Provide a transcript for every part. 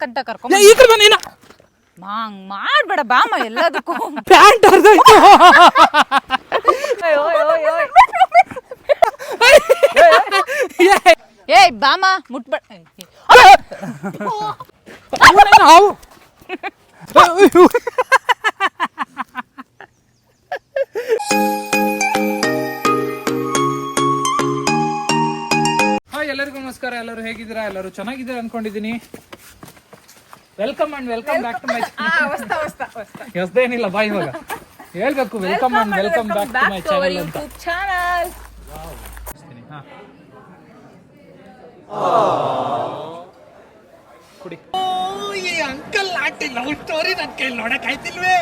ಕಂಟ ಕರ್ಕೊಂಡ್ ಮಾಂಗ್ ಮಾಡ್ಬೇಡ ಬಾಮ ಎಲ್ಲದಕ್ಕೂ ಪ್ಯಾಂಟ್ ಹರಿದೋಯ್ತು. ಏಯ್ ಬಾಮ ಮುಟ್ಬೇಡ. ಎಲ್ಲರಿಗೂ ನಮಸ್ಕಾರ. ಎಲ್ಲರೂ ಹೇಗಿದ್ದೀರಾ? ಎಲ್ಲರೂ ಚೆನ್ನಾಗಿದ್ದೀರಾ ಅನ್ಕೊಂಡಿದ್ದೀನಿ. Welcome and welcome back to my ಹೊಸದೇನಿಲ್ಲ ಬಾ ಇವಾಗ ಹೇಳ್ಬೇಕು. Welcome and welcome back to my channel ಅಂತ. ಕುಡಿ. ಅಂಕಲ್ ಆಂಟಿ ಲವ್ ಸ್ಟೋರಿ ನನ್ನ ಕೈಲಿ ನೋಡಕ್ ಆಯ್ತಿಲ್ವೇ?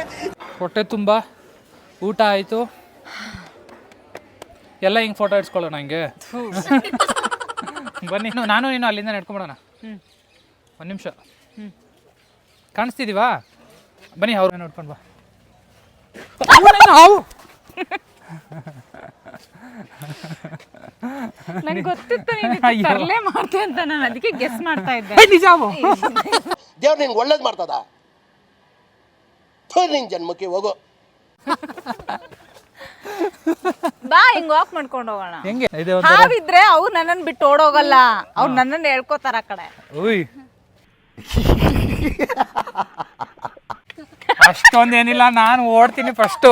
ಹೊಟ್ಟೆ ತುಂಬಾ ಊಟ ಆಯ್ತು. ಎಲ್ಲ ಹಿಂಗ್ ಫೋಟೋ ಇಡ್ಸ್ಕೊಳ್ಳೋಣ ಹಂಗೆ. ಬನ್ನಿ ನಾನು ನೀನು ಅಲ್ಲಿಂದ ನಡ್ಕೊಂಬಿಡೋಣ. ಒಂದು ನಿಮಿಷ ಕಾಣಿಸ್ತಿದೀವಾ? ಬನ್ನಿ ಅವ್ರ ನೋಡ್ಕೊಂಡು ಬಾ. ನಂಗೆ ಗೊತ್ತಿತ್ತು ತರಲೆ ಮಾಡ್ತೆ ಅಂತ. ನಾನು ಅದಕ್ಕೆ ಗೆಸ್ ಮಾಡ್ತಾ ಇದ್ದೆ. ನಿಜ ದೇವ್ರು ನಿನ್ಗೆ ಒಳ್ಳೇದು ಮಾಡ್ತದ. ನಿನ್ ಜನ್ಮಕ್ಕೆ ಹೋಗೋ. ಬಾ ಹಿಂಗ್ ವಾಕ್ ಮಾಡ್ಕೊಂಡು ಹೋಗೋಣ. ಹೆಂಗೆ ಹಾವಿದ್ರೆ ಅವ್ರು ನನ್ನನ್ನು ಬಿಟ್ಟು ಓಡೋಗಲ್ಲ. ಅವ್ರು ನನ್ನನ್ನು ಹೇಳ್ಕೋತಾರ ಆ ಕಡೆ. ಓಯ್ ಅಷ್ಟೊಂದೇನಿಲ್ಲ, ನಾನು ಓಡ್ತೀನಿ ಫಸ್ಟು.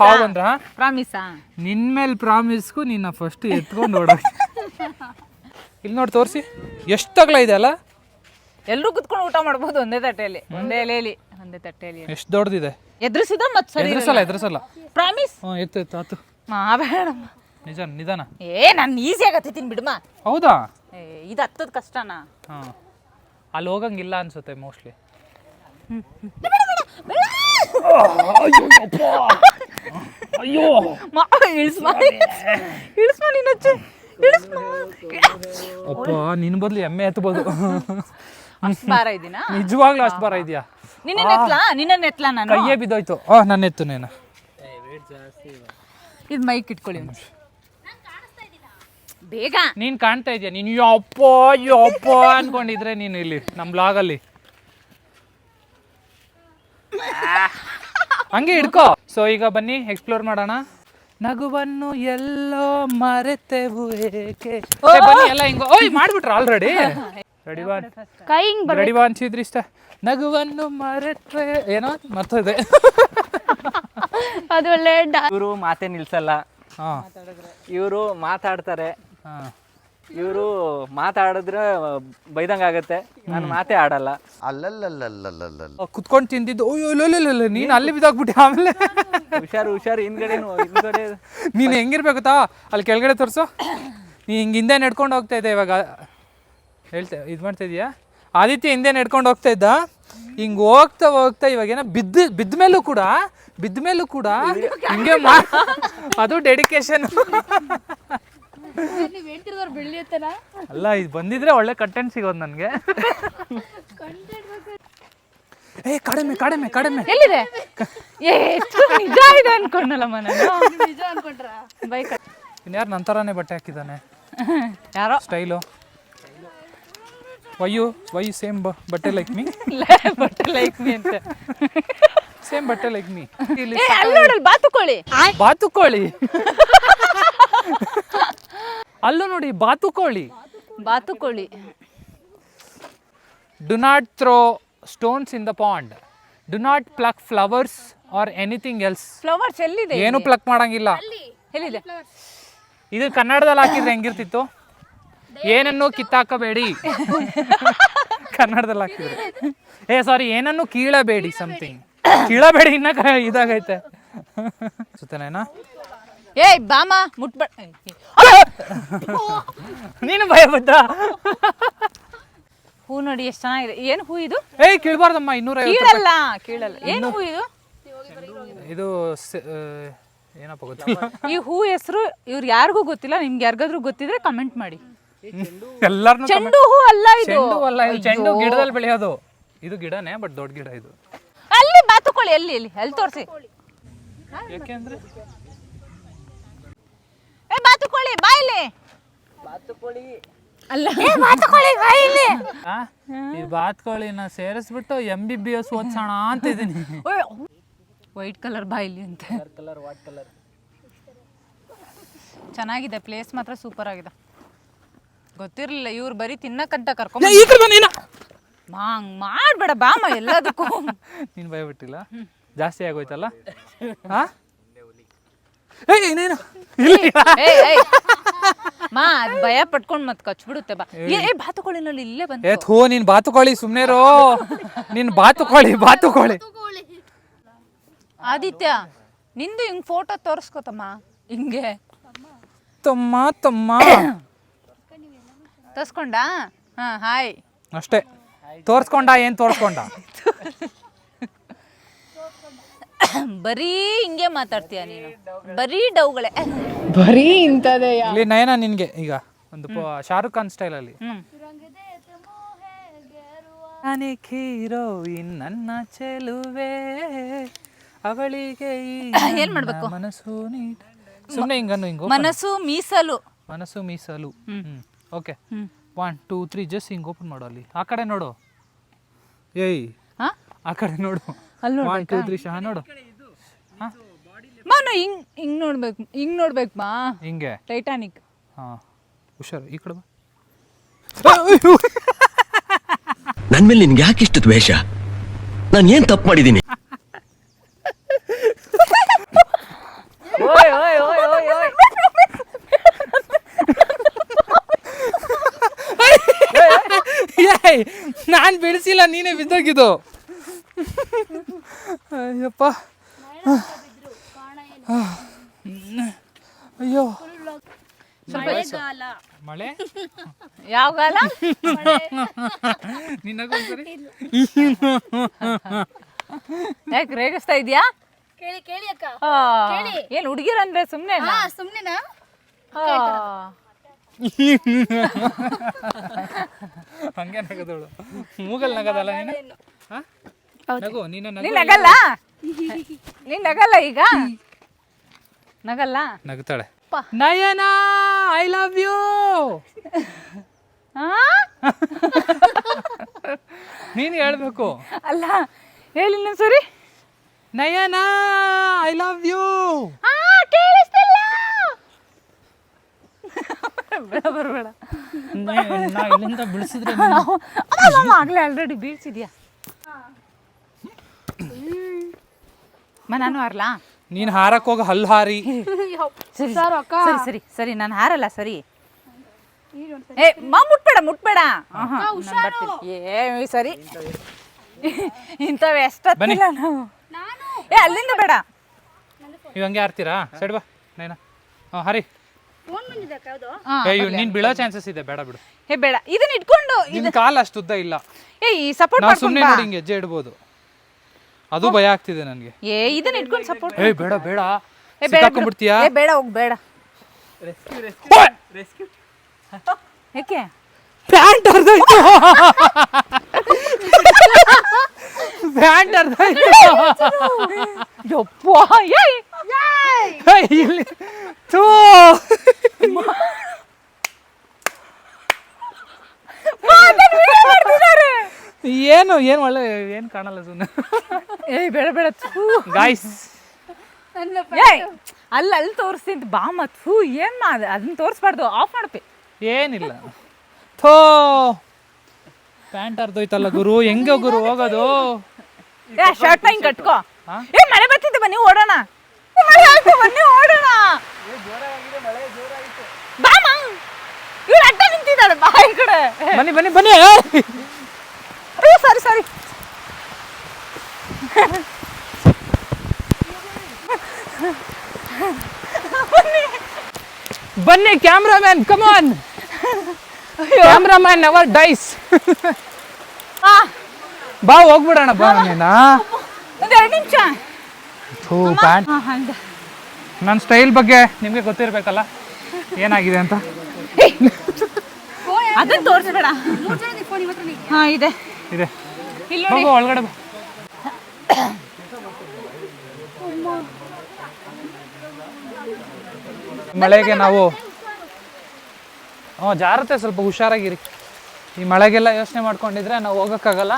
ಹೌದಂದ್ರ ಪ್ರಾಮಿಸಾ? ನಿನ್ ಮೇಲೆ ಪ್ರಾಮಿಸ್ಗೂ ನಿನ್ನ ಫಸ್ಟ್ ಎತ್ಕೊಂಡು ಓಡೋಗಿ. ಇಲ್ಲಿ ನೋಡಿ ತೋರಿಸಿ, ಎಷ್ಟು ತಗಲ ಇದೆ ಅಲ್ಲ. ಎಲ್ಲರೂ ಕುತ್ಕೊಂಡು ಊಟ ಮಾಡ್ಬೋದು ಒಂದೇ ತಟ್ಟೆಯಲ್ಲಿ, ಒಂದೇ ಎಲೆಯಲ್ಲಿ, ಒಂದೇ ತಟ್ಟೆಯಲ್ಲಿ. ಎಷ್ಟು ದೊಡ್ಡದಿದೆ. ಎದುರಿಸಿದ್ರೆ ಮತ್ತೆ ಸರಿ. ಎದುರಿಸಲ್ಲ. ಪ್ರಾಮಿಸ್? ಎತ್ತು ಆತು. ಬೇಡಮ್ಮ. ನಿಧಾನ. ನಾನು ಈಸಿ ಆಗತ್ತೀನಿ ಬಿಡಮ್ಮ. ಹೌದಾ? ಇದು ಹತ್ತದ ಕಷ್ಟನಾ? ಅಲ್ಲಿ ಹೋಗಂಗಿಲ್ಲ ಅನ್ಸುತ್ತೆ ಮೋಸ್ಟ್ಲಿ. ಅಯ್ಯೋ ಅಪ್ಪ, ನಿನ್ ಬದ್ಲು ಎಮ್ಮೆ ಎತ್ತಬಹುದು. ಭಾರ ಇದೀನಾ? ನಿಜವಾಗ್ಲೂ ಅಷ್ಟು ಭಾರ ಇದೆಯಾ? ನಿನ್ನ ಎತ್ಲಾ? ನಾನು ಕೈಯೇ ಬಿದ್ದೋಯ್ತು. ನನ್ನ ಎತ್ತು ನೇನ. ಇದು ಮೈಕ್ ಇಟ್ಕೊಳ್ಳಿ ಬೇಗ. ನೀನ್ ಕಾಣ್ತಾ ಇದೀಯ. ನೀನು ಯಪ್ಪ ಅನ್ಕೊಂಡಿದ್ರೆ ನೀನು ಇಲ್ಲಿ ನಮ್ ಬ್ಲಾಗಲ್ಲಿ ಹಂಗೆ ಹಿಡ್ಕೋ. ಸೊ ಈಗ ಬನ್ನಿ ಎಕ್ಸ್ಪ್ಲೋರ್ ಮಾಡೋಣ. ನಗುವನ್ನು ಎಲ್ಲೋ ಮರೆತೆವು ಏಕೆ. ಬನ್ನಿ ಎಲ್ಲ ಹಿಂಗ. ಓಯ್ ಮಾಡ್ಬಿಟ್ರ ಆಲ್ರೆಡಿ. ರೆಡಿವಾ ಅನ್ಸಿದ್ರಿ ಇಷ್ಟ. ನಗುವನ್ನು ಮರೆತೆ ಏನೋ ಮರ್ತದೆ. ಅದು ಒಳ್ಳೆ ಇವರು ಮಾತೇ ನಿಲ್ಸಲ್ಲ. ಇವರು ಮಾತಾಡ್ತಾರೆ. ಇವರು ಮಾತಾಡಿದ್ರೆ ಬೈದಂಗ ಆಗತ್ತೆ. ನಾನು ಮಾತೇ ಆಡಲ್ಲ. ಕುತ್ಕೊಂಡು ತಿಂದಿದ್ದು. ನೀನ್ ಅಲ್ಲಿ ಬಿದ್ದಾಕ್ಬಿಟ್ಟಿ. ಆಮೇಲೆ ಹುಷಾರು ಹಿಂದ್ಗಡೆ ನೀನ್ ಹೆಂಗಿರ್ಬೇಕು ಗೊತ್ತಾ? ಅಲ್ಲಿ ಕೆಳಗಡೆ ತೋರ್ಸು. ನೀ ಹಿಂದೆ ನಡ್ಕೊಂಡು ಹೋಗ್ತಾ ಇದ್ದೆ. ಇವಾಗ ಇದು ಮಾಡ್ತಾ ಇದೀಯಾ? ಆದಿತ್ಯ ಹಿಂದೆ ನಡ್ಕೊಂಡು ಹೋಗ್ತಾ ಇದ್ದ. ಹಿಂಗ್ ಹೋಗ್ತಾ ಇವಾಗೇನ ಬಿದ್ದ ಮೇಲೂ ಕೂಡ ಹಿಂಗೆ ಅದು ಡೆಡಿಕೇಶನ್ ಅಲ್ಲ. ಇದು ಬಂದಿದ್ರೆ ಒಳ್ಳೆ ಕಂಟೆಂಟ್ ಸಿಗೋದು ನನ್ಗೆ. ಕಡಿಮೆ ಎಲ್ಲಿದೆ? ನಿಜ ಇದೆ ಅನ್ಕೊಂಡಲ್ಲ ಮನೆ. ಇನ್ಯಾರು ನಂತರನೇ ಬಟ್ಟೆ ಹಾಕಿದ್ದಾನೆ? ಯಾರೋ ಸ್ಟೈಲು. ವೈ ಸೇಮ್ ಬಟ್ಟೆ ಲೈಕ್ ಮೀ. ಅಂತ ಸೇಮ್ ಬಟ್ಟೆ ಲೈಕ್ ಮೀ. ನೋಡಲ್ ಬಾತುಕೋಳಿ. ಅಲ್ಲೂ ನೋಡಿ ಬಾತುಕೋಳಿ. Do not throw stones in the pond. Do not pluck flowers or anything else. Flowers ಎಲ್ಲಿದೆ? ಏನು ಪ್ಲಕ್ ಮಾಡಂಗಿಲ್ಲ. ಎಲ್ಲಿದೆ? ಇದು ಕನ್ನಡದಲ್ಲಿ ಹಾಕಿದ್ರೆ ಹೆಂಗಿರ್ತಿತ್ತು? ಏನನ್ನು ಕಿತ್ತಾಕಬೇಡಿ. ಕನ್ನಡದಲ್ಲಿ ಹಾಕಿದ್ರೆ ಸಾರಿ, ಏನನ್ನು ಕೀಳಬೇಡಿ. ಸಮಥಿಂಗ್ ಕೀಳಬೇಡಿ. ಇನ್ನ ಇದಾಗೈತೆ ಸುತ್ತನೇನಾ? ಏಯ್ ಬಾಮ ಮುಟ್ಬೇಡ. ನೀನು ಭಯ ಬದ್ದ. ಹೂ ನೋಡಿ ಎಷ್ಟು ಚೆನ್ನಾಗಿದೆ. ಏನು ಹೂ ಇದು? ಕೀಳ್ಬಾರ್ದಮ್ಮ. 250. ಕೀಳಲ್ಲ. ಏನು ಹೂ ಇದು? ಇದು ಏನಪ್ಪ ಗೊತ್ತಿಲ್ಲ. ಈ ಹೂ ಹೆಸರು ಇವ್ರು ಯಾರಿಗೂ ಗೊತ್ತಿಲ್ಲ. ನಿಮ್ಗೆ ಯಾರಿಗಾದ್ರೂ ಗೊತ್ತಿದ್ರೆ ಕಮೆಂಟ್ ಮಾಡಿ. ಎಲ್ಲಾರ್ನು. ಚೆಂಡು ಹೂ ಅಲ್ಲ ಇದು. ಚೆಂಡು ಗಿಡದಲ್ಲಿ ಬೆಳೆಯೋದು. ಇದು ಗಿಡನೇ, ಬಟ್ ದೊಡ್ಡ ಗಿಡ ಇದು. ಅಲ್ಲಿ ಬಾತುಕೋಳಿ. ಅಲ್ಲಿ ತೋರಿಸಿ. ಯಾಕೆಂದ್ರೆ ಬಾತುಕೋಳಿ ಬಾ ಇಲ್ಲಿ. ಬಾತುಕೋಳಿ ಅಲ್ಲ ಆ? ಈ ಬಾತ್ಕೋಳಿನ ಸೇರಿಸ್ಬಿಟ್ಟು MBBS ಓದ್ಸೋಣ ಅಂತ ಇದೀನಿ. ವೈಟ್ ಕಲರ್ ಬಾಯಿಲಿ ಅಂತ. ಚೆನ್ನಾಗಿದೆ, ಪ್ಲೇಸ್ ಮಾತ್ರ ಸೂಪರ್ ಆಗಿದೆ. ಗೊತ್ತಿರ್ಲಿಲ್ಲ ಇವ್ರು ಬರೀ ತಿನ್ನಕ್ಕಂತ ಕರ್ಕೊಂಡ್ ಈ ಕಡೆ ಬಾ ನೀನು. ಹಂಗ್ ಮಾಡ್ಬೇಡ ಬಾಮ ಎಲ್ಲದಕ್ಕೂ. ನೀನು ಭಯಬಿಟ್ಟಿಲ್ಲ, ಜಾಸ್ತಿ ಆಗೋಯ್ತಲ್ಲ. ಹಾ ಏಯ್ ನೀನು ಮಾ ಅದ್ ಭಯ ಪಟ್ಕೊಂಡ್ ಮತ್ ಕಚ್ಬಿಡುತ್ತೆ ಬಾ. ಬಾತುಕೋಳಿನಲ್ಲಿ ಇಲ್ಲೇ ಬಂತು. ಥೂ ನೀನ್ ಬಾತುಕೋಳಿ ಸುಮ್ನೆ ರೋ. ನೀನ್ ಬಾತುಕೋಳಿ. ಆದಿತ್ಯ ನಿಂದು ಹಿಂಗ್ ಫೋಟೋ ತೋರ್ಸ್ಕೊತಮ್ಮ ಹಿಂಗೆ. ತಮ್ಮ ತೋರ್ಸ್ಕೊಂಡ. ಹಾ ಹಾಯ್ ಅಷ್ಟೇ. ತೋರ್ಸ್ಕೊಂಡ ಏನ್ ತೋರ್ಸ್ಕೊಂಡ? ಬರೀ ಹಿಂಗೆ ಮಾತಾಡ್ತೀಯ ನೀನು, ಬರೀ ಡೌಗಳೇ. ಇಲ್ಲಿ ನಯನ ನಿನ್ಗೆ ಈಗ ಒಂದು ಶಾರುಖ್ ಖಾನ್ ಸ್ಟೈಲ್ ಅಲ್ಲಿ ಹೀರೋಯಿನ್ ನನ್ನ ಚೆಲುವೆ ಅವಳಿಗೆ ಏನ್ ಮಾಡ್ಬೇಕು? ಮನಸ್ಸು ಸುಮ್ಮನೆ ಹಿಂಗ ಮನಸ್ಸು ಮೀಸಲು. ಓಕೆ 1 2 3 ಜಸ್ಟ್ ಹಿಂಗ್ ಓಪನ್ ಮಾಡು. ಅಲ್ಲಿ ಆ ಕಡೆ ನೋಡು. ಏಯ್ ಆ ಕಡೆ ನೋಡು. 1 2 3 ಶಾ ನೋಡು. ಮಾನು ಹಿಂಗ್ ನೋಡ್ಬೇಕು ಮಾ. ಹಿಂಗೆ ಟೈಟಾನಿಕ್. ಹಾ ಹುಷಾರು, ಈ ಕಡೆ ಬಾ. ನನ್ ಮೇಲೆ ನಿನ್ಗೆ ಯಾಕೆ ಇಷ್ಟು ದ್ವೇಷ? ನಾನು ಏನ್ ತಪ್ಪು ಮಾಡಿದ್ದೀನಿ? ನಾನ್ ಬೆಳೆಸಿಲ್ಲ, ನೀನೇ ಬಿದ್ದೋಗಿದ್ದು. ಅಯ್ಯಪ್ಪ, ಅಯ್ಯೋ. ಮಳೆ ಯಾವ ಗಾಲ? ನಿನ್ನಗೊಂದ್ಸರಿ ಯಾಕೆ ರೇಗಿಸ್ತಾ ಇದ್ಯಾ? ಕೇಳಿ ಅಕ್ಕ. ಏನ್ ಹುಡುಗಿರಂದ್ರೆ ಸುಮ್ನೆ ಸುಮ್ನೆನಾ? ಹಂಗೆ ನಗದವಳು. ಮೂಗಲ್ ನಗದಲ್ಲ ನೀನು? ನಗು ನೀನು. ನೀನ್ ನಗಲ್ಲ? ನೀನ್ ನಗಲ್ಲ ಈಗ? ನಗಲ್ಲ? ನಗ್ತಾಳೆ. ನಯನ ಐ ಲವ್ ಯು. ನೀನು ಹೇಳ್ಬೇಕು. ಅಲ್ಲ ಹೇಳಿ ಸರಿ. ನಯನ ಐ ಲವ್ ಯು. ಕೇಳಿಸ್ತಿಲ್ಲ. ಬರಬೇಡ. ಇಲ್ಲಿಂದ ಬಿಡಿಸಿದ್ರೆ ಆಗ್ಲೇ ಆಲ್ರೆಡಿ ಬೀಳ್ಸಿದ್ಯಾ? ನಾನು ಹಾರಲ್ಲ? ನೀನ್ ಹಾರಕ್ ಹೋಗ ಹಲ್ಲು ಹಾರಿ. ಸರಿ ನಾನು ಹಾರಲ್ಲ. ಸರಿ ಮುಟ್ಬೇಡ. ಸರಿ ಇಂಥವು ಎಷ್ಟಿಲ್ಲ ನಾವು. ಅಲ್ಲಿಂದ ಬೇಡ. ನೀವು ಹಂಗೆ ಹಾರ್ತೀರಾ? ಸೈಡ್ ಬಾ ನೈನಾ. ಹರಿ. ನೀನ್ ಬೀಳೋ ಚಾನ್ಸಸ್ ಇದೆ, ಬೇಡ ಬಿಡು. ಬೇಡ, ಇದನ್ನ ಇಟ್ಕೊಂಡು. ನಿನ್ ಕಾಲ್ ಅಷ್ಟು ಉದ್ದ ಇಲ್ಲ. ಸಪೋರ್ಟ್ ನಾವು ಸುಮ್ಮನೆ ನೋಡಿ ಹಿಂಗೆ ಹೆಜ್ಜೆ ಇಡ್ಬೋದು. ಅದು ಭಯ ಆಗ್ತಿದೆ ನನಗೆ. ಇದನ್ನ ಇಟ್ಕೊಂಡು ಸಪೋರ್ಟ್. ಬೇಡ ಸಿಕ್ಕಾಕೊಂಡ್ಬಿಡ್ತೀಯಾ? ಬೇಡ ಹೋಗ್ ಬೇಡ. ಯಾಕೆ? ಪ್ಯಾಂಟ್ ಅರ್ಧೋಯ್ತು. ಪ್ಯಾಂಟ್ ಅರ್ಧೋಯ್ತು. ಇಲ್ಲಿ ಥೂ. ಏನು ಒಳ್ಳೆ ಏನು ಕಾಣಲ್ಲ ಸುಮ್ಮನೆ. ಬೇಡ ಗಾಯ್ಸ್. ಅಲ್ಲಿ ತೋರಿಸ್ತೀನಿ ಬಾ. ಥೂ ಏನ್ ಅದನ್ನ ತೋರಿಸ್ಬಾರ್ದು, ಆಫ್ ಮಾಡಪ್ಪಿ. ಏನಿಲ್ಲ. ಥೋ ಪ್ಯಾಂಟ್ ಅರ್ಧೋಯ್ತಲ್ಲ ಗುರು, ಹೆಂಗೆ ಗುರು ಹೋಗೋದು? ಶರ್ಟ್ ಹಿಂಗ್ ಕಟ್ಕೋ. ಮಳೆ ಬರ್ತಿದ್ದೆ, ಬನ್ನಿ ಓಡೋಣ. ಬಾಮ ಇವ್ರು ಅಡ್ಡ ನಿಂತಿದ್ದಾಳೆ. ಬಾ ಈ ಕಡೆ. ಬನ್ನಿ. ಅಯ್ಯೋ ಸಾರಿ. ಬನ್ನಿ cameraman, come on. Cameraman never dies. ಬಾ ಹೋಗ್ಬಿಡೋಣ ಬಾ. ನೀನಾ ಒಂದು 2 ನಿಮಿಷ. ಪ್ಯಾಂಟ್ ನನ್ನ ಸ್ಟೈಲ್ ಬಗ್ಗೆ ನಿಮಗೆ ಗೊತ್ತಿರಬೇಕಲ್ಲ ಏನಾಗಿದೆ ಅಂತ. ಅದನ್ನ ತೋರಿಸ್ಬೇಡ. ಇದೆ ಇಲ್ಲಿ ನೋಡಿ. ಒಳಗಡೆ ಬಾ. ಮಳೆಗೆ ನಾವು ಜಾರತ್ತೆ, ಸ್ವಲ್ಪ ಹುಷಾರಾಗಿರಿ. ಈ ಮಳೆಗೆಲ್ಲ ಯೋಚನೆ ಮಾಡ್ಕೊಂಡಿದ್ರೆ ನಾವು ಹೋಗೋಕ್ಕಾಗಲ್ಲ.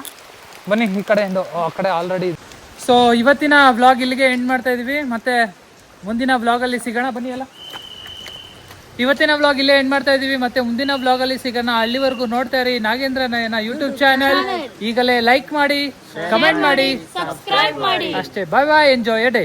ಬನ್ನಿ ಈ ಕಡೆಯಿಂದ, ಆ ಕಡೆ ಆಲ್ರೆಡಿ. ಸೊ ಇವತ್ತಿನ ವ್ಲಾಗ್ ಇಲ್ಲಿಗೆ ಎಂಡ್ ಮಾಡ್ತಾ ಇದೀವಿ. ಮತ್ತೆ ಮುಂದಿನ ವ್ಲಾಗಲ್ಲಿ ಸಿಗೋಣ. ಬನ್ನಿ ಅಲ್ಲ, ಇವತ್ತಿನ ವ್ಲಾಗ್ ಇಲ್ಲೇ ಎಂಡ್ ಮಾಡ್ತಾ ಇದೀವಿ. ಮತ್ತೆ ಮುಂದಿನ ವ್ಲಾಗಲ್ಲಿ ಸಿಗೋಣ. ಅಲ್ಲಿವರೆಗೂ ನೋಡ್ತಾ ಇರಿ ನಾಗೇಂದ್ರ ನಯನ ಯೂಟ್ಯೂಬ್ ಚಾನಲ್. ಈಗಲೇ ಲೈಕ್ ಮಾಡಿ, ಕಮೆಂಟ್ ಮಾಡಿ, ಸಬ್ಸ್ಕ್ರೈಬ್ ಮಾಡಿ. ಅಷ್ಟೇ. ಬಾಯ್ ಬಾಯ್, ಎಂಜಾಯ್ ಎ ಡೇ.